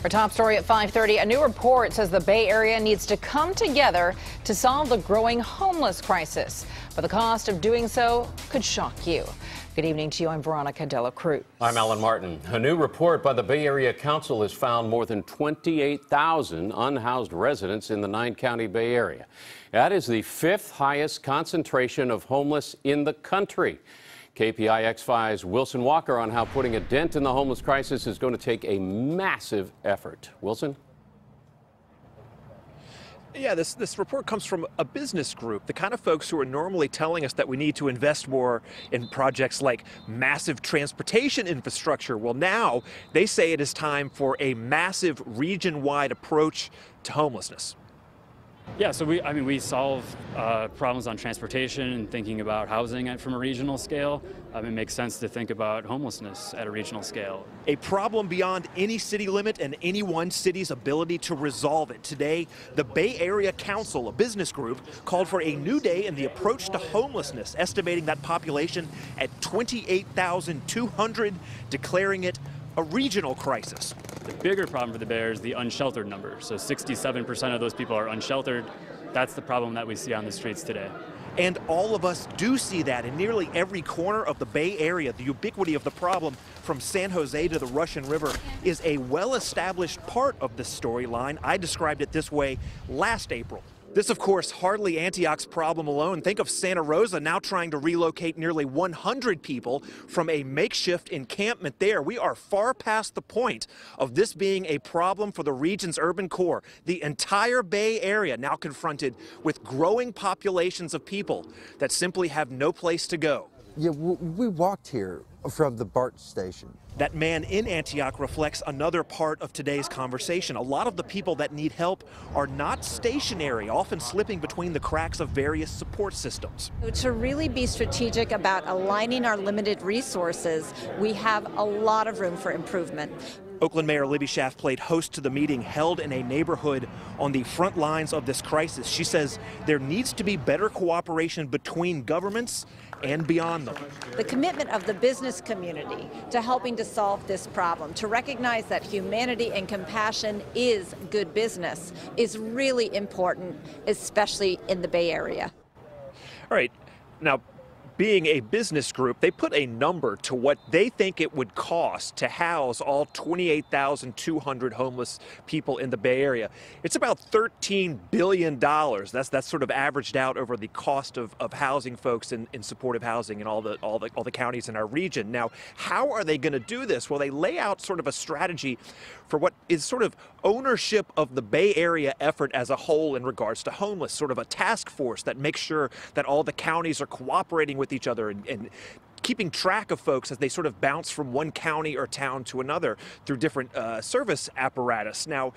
Our top story at 5:30, a new report says the Bay Area needs to come together to solve the growing homeless crisis. But the cost of doing so could shock you. Good evening to you. I'm Veronica De La Cruz. I'm Alan Martin. A new report by the Bay Area Council has found more than 28,000 unhoused residents in the 9-county Bay Area. That is the 5th highest concentration of homeless in the country. KPIX 5's Wilson Walker on how putting a dent in the homeless crisis is going to take a massive effort. Wilson? Yeah, this report comes from a business group, the kind of folks who are normally telling us that we need to invest more in projects like massive transportation infrastructure. Well, now they say it is time for a massive region-wide approach to homelessness. Yeah, so we solve problems on transportation and thinking about housing from a regional scale. It makes sense to think about homelessness at a regional scale. A problem beyond any city limit and any one city's ability to resolve it. Today, the Bay Area Council, a business group, called for a new day in the approach to homelessness, estimating that population at 28,200, declaring it a regional crisis. The bigger problem for the Bay Area is the unsheltered number. So 67% of those people are unsheltered. That's the problem that we see on the streets today. And all of us do see that in nearly every corner of the Bay Area. The ubiquity of the problem from San Jose to the Russian River is a well-established part of this storyline. I described it this way last April. This, of course, hardly Antioch's problem alone. Think of Santa Rosa now trying to relocate nearly 100 people from a makeshift encampment there. We are far past the point of this being a problem for the region's urban core. The entire Bay Area now confronted with growing populations of people that simply have no place to go. Yeah, we walked here from the BART station. That man in Antioch reflects another part of today's conversation. A lot of the people that need help are not stationary, often slipping between the cracks of various support systems. To really be strategic about aligning our limited resources, we have a lot of room for improvement. Oakland Mayor Libby Schaaf played host to the meeting held in a neighborhood on the front lines of this crisis. She says there needs to be better cooperation between governments and beyond them. The commitment of the business community to helping to solve this problem, to recognize that humanity and compassion is good business, is really important, especially in the Bay Area. All right. Now, being a business group, they put a number to what they think it would cost to house all 28,200 homeless people in the Bay Area. It's about $13 billion. That's sort of averaged out over the cost of housing folks in supportive housing in all the counties in our region. Now, how are they going to do this? Well, they lay out sort of a strategy for what is sort of ownership of the Bay Area effort as a whole in regards to homeless, sort of a task force that makes sure that all the counties are cooperating with each other and keeping track of folks as they sort of bounce from one county or town to another through different service apparatus. Now,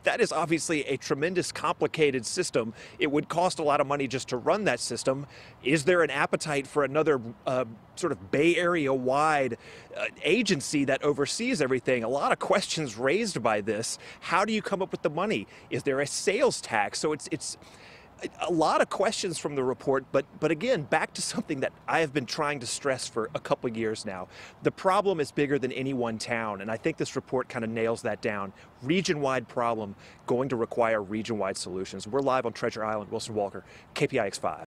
that is obviously a tremendous complicated system. It would cost a lot of money just to run that system. Is there an appetite for another sort of Bay Area-wide agency that oversees everything? A lot of questions raised by this. How do you come up with the money? Is there a sales tax? So it's a lot of questions from the report, but again, back to something that I have been trying to stress for a couple of years now. The problem is bigger than any one town, and I think this report kind of nails that down. Region-wide problem going to require region-wide solutions. We're live on Treasure Island. Wilson Walker, KPIX 5.